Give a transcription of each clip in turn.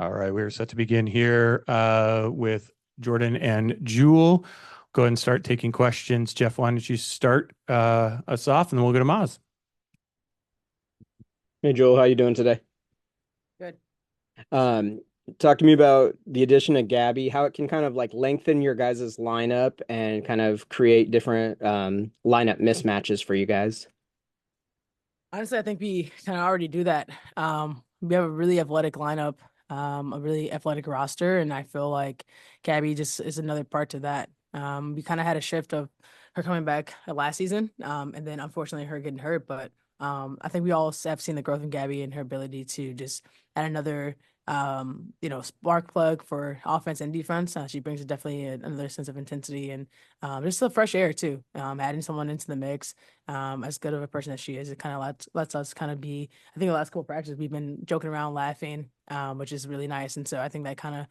All right, we're set to begin here with Jordan and Jewell. Go ahead and start taking questions. Jeff, why don't you start us off, and then we'll go to Maz. Hey Joel, how you doing today? Good. Um, Talk to me about the addition of Gabby, how it can kind of like lengthen your guys' lineup and kind of create different lineup mismatches for you guys. Honestly, I think we kind of already do that. We have a really athletic lineup, a really athletic roster, and I feel like Gabby just is another part to that. We kind of had a shift of her coming back last season, and then unfortunately her getting hurt. But I think we all have seen the growth in Gabby and her ability to just add another, spark plug for offense and defense. She brings definitely another sense of intensity and just a fresh air too. Adding someone into the mix, as good of a person as she is, it kind of lets us kind of be. I think the last couple of practices we've been joking around, laughing, which is really nice. And so I think that kind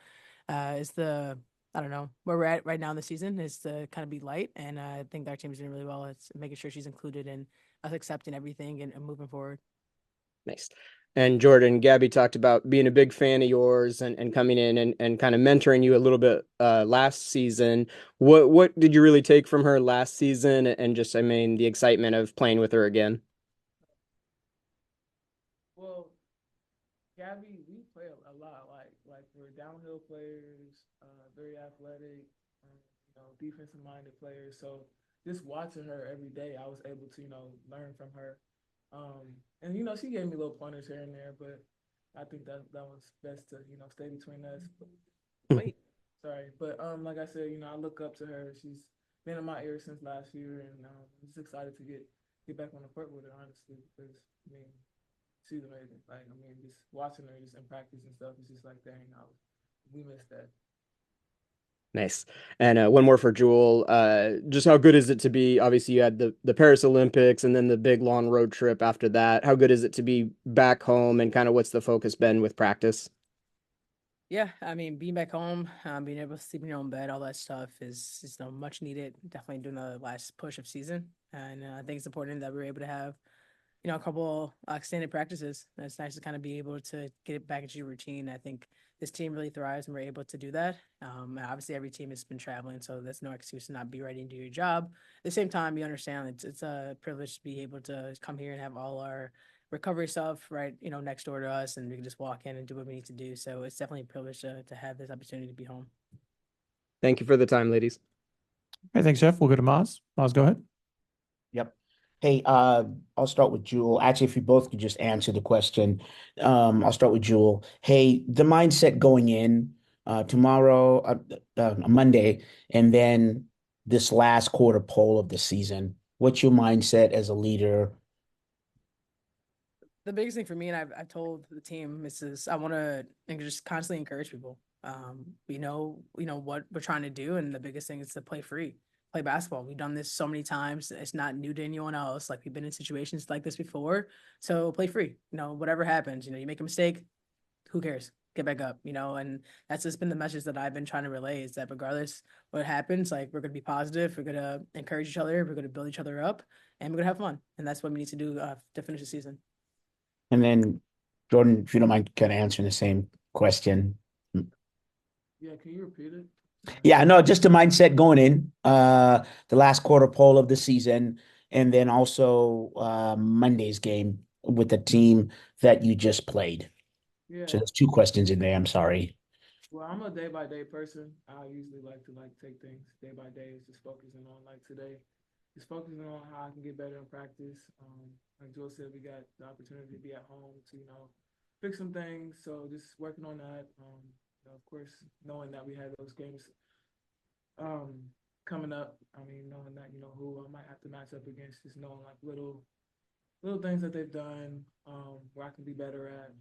of is the I don't know where we're at right now in the season is to kind of be light, and I think our team is doing really well. It's making sure she's included in us accepting everything and moving forward. Nice. And Jordan, Gabby talked about being a big fan of yours and coming in and kind of mentoring you a little bit last season. What did you really take from her last season and just, I mean, the excitement of playing with her again? Well, Gabby, we play a lot. Like we're downhill players, very athletic, defensive minded players. So just watching her every day, I was able to learn from her. And she gave me little pointers here and there, but I think that was best to stay between us. Wait, sorry, but like I said, I look up to her. She's been in my ear since last year, and I'm just excited to get back on the court with her, honestly, because I mean she's amazing. Like, I mean, just watching her just in practice and stuff, it's just like, dang, we missed that. Nice. And one more for Jewell. Just how good is it to be? Obviously, you had the Paris Olympics and then the big long road trip after that. How good is it to be back home and kind of what's the focus been with practice? Yeah, I mean, being back home, being able to sleep in your own bed, all that stuff is much needed. Definitely doing the last push of season, and I think it's important that we're able to have a couple extended practices. And it's nice to kind of be able to get it back into your routine. I think this team really thrives when we're able to do that. And obviously, every team has been traveling, so that's no excuse to not be ready to do your job. At the same time, you understand it's a privilege to be able to come here and have all our recovery stuff right, next door to us, and we can just walk in and do what we need to do. So it's definitely a privilege to have this opportunity to be home. Thank you for the time, ladies. Hey, thanks, Jeff. We'll go to Maz. Maz, go ahead. Yep. Hey, I'll start with Jewell. Actually, if you both could just answer the question, I'll start with Jewell. Hey, the mindset going in tomorrow, Monday, and then this last quarter poll of the season. What's your mindset as a leader? The biggest thing for me, and I've told the team, is I want to just constantly encourage people. We know what we're trying to do, and the biggest thing is to play free, play basketball. We've done this so many times; it's not new to anyone else. Like, we've been in situations like this before, so play free. Whatever happens, you make a mistake, who cares? Get back up, and that's just been the message that I've been trying to relay, is that regardless what happens, like, we're gonna be positive, we're gonna encourage each other, we're gonna build each other up, and we're gonna have fun, and that's what we need to do to finish the season. And then Jordan, if you don't mind kind of answering the same question. Yeah, can you repeat it? Yeah, no, just the mindset going in, the last quarter poll of the season, and then also Monday's game with the team that you just played. So Yeah. there's two questions in there. I'm sorry. Well, I'm a day by day person. I usually like to take things day by day. It's just focusing on like today, just focusing on how I can get better in practice. Like Joe said, we got the opportunity to be at home to fix some things. So just working on that. Of course, knowing that we had those games coming up. I mean, knowing that who I might have to match up against, just knowing like little things that they've done, where I can be better at.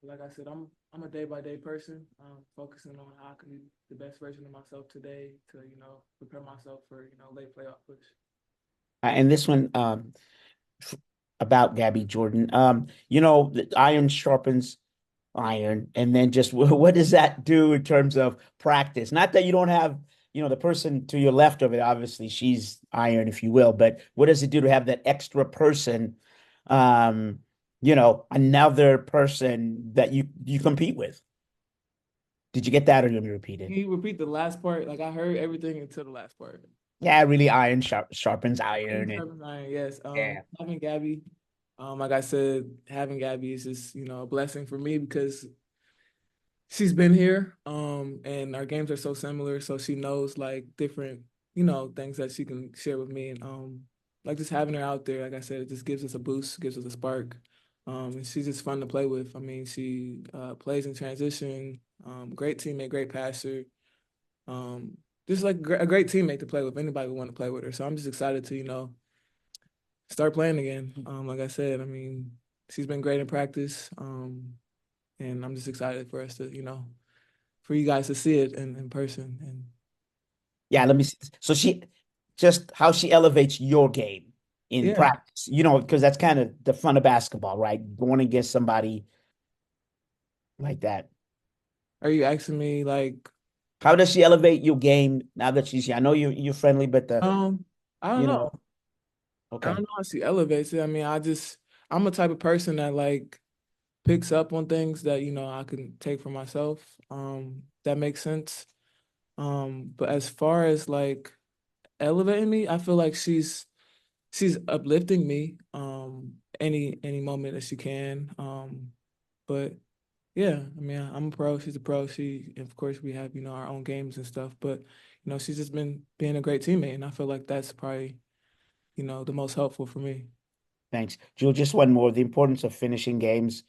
Like I said, I'm a day by day person, focusing on how I can be the best version of myself today to prepare myself for late playoff push. And this one about Gabby Jordan. The iron sharpens iron, and then just what does that do in terms of practice? Not that you don't have, the person to your left of it, obviously she's iron, if you will, but what does it do to have that extra person, another person that you compete with? Did you get that, or you want me to repeat Can it? you repeat the last part? Like I heard everything until the last part. Yeah, really, iron sharpens iron, and Yes. yeah. Having Gabby, like I said, having Gabby is just, a blessing for me because she's been here, and our games are so similar, so she knows like different, things that she can share with me, and like just having her out there, like I said, it just gives us a boost, gives us a spark, and she's just fun to play with. I mean, she plays in transition, great teammate, great passer, um, just like a great teammate to play with. Anybody would want to play with her, so I'm just excited to, start playing again. Like I said, I mean, she's been great in practice, and I'm just excited for us to, for you guys to see it in person. And Yeah, let me see. So she just how she elevates your game in yeah, practice, because that's kind of the fun of basketball, right? Going against somebody like that. are you asking me like, How does she elevate your game now that she's here? I know you're friendly, but I don't you know. know, I don't okay. know how she elevates it. I mean, I'm a type of person that like picks up on things that, I can take for myself. That makes sense. But as far as like elevating me, I feel like she's uplifting me any moment that she can. But yeah, I mean, I'm a pro, she's a pro. Of course we have, our own games and stuff, but she's just been being a great teammate, and I feel like that's probably, the most helpful for me. Thanks. Jewel, just one more. The importance of finishing games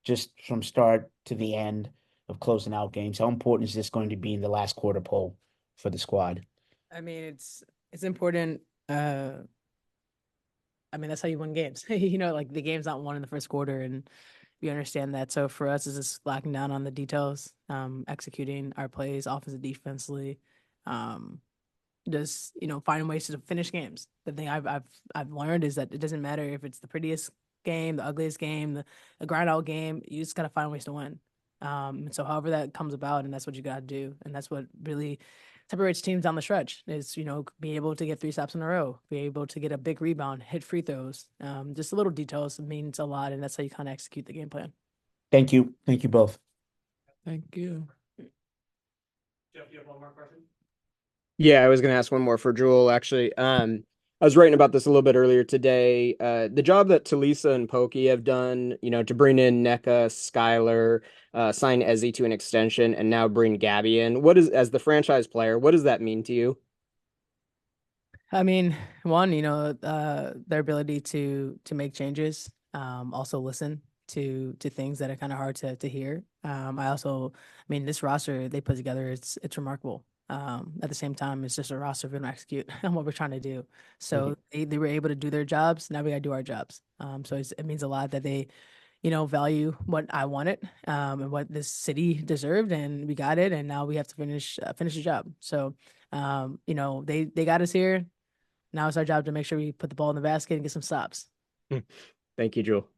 just from start to the end of closing out games. How important is this going to be in the last quarter poll for the squad? I mean, it's important. I mean, that's how you win games. Like the game's not won in the first quarter, and we understand that. So for us, it's just locking down on the details, executing our plays, offensive, defensively, um, just finding ways to finish games. The thing I've learned is that it doesn't matter if it's the prettiest game, the ugliest game, the grind out game. You just gotta find ways to win. And so however that comes about, and that's what you gotta do, and that's what really separates teams down the stretch is be able to get 3 stops in a row, be able to get a big rebound, hit free throws. Just the little details means a lot, and that's how you kind of execute the game plan. Thank you. Thank you both. Thank you. Jeff, you have one more question? Yeah, I was going to ask one more for Jewell, actually. I was writing about this a little bit earlier today. The job that Talisa and Pokey have done, to bring in NECA, Skylar, sign Ezzy to an extension, and now bring Gabby in. As the franchise player, what does that mean to you? I mean, one, their ability to make changes, also listen to things that are kind of hard to hear. I mean, this roster they put together, it's remarkable. At the same time, it's just a roster we don't execute on what we're trying to do. So they were able to do their jobs. Now we got to do our jobs. So it means a lot that they, value what I wanted, and what this city deserved, and we got it. And now we have to finish the job. So, they got us here. Now it's our job to make sure we put the ball in the basket and get some stops. Thank you, Jewell.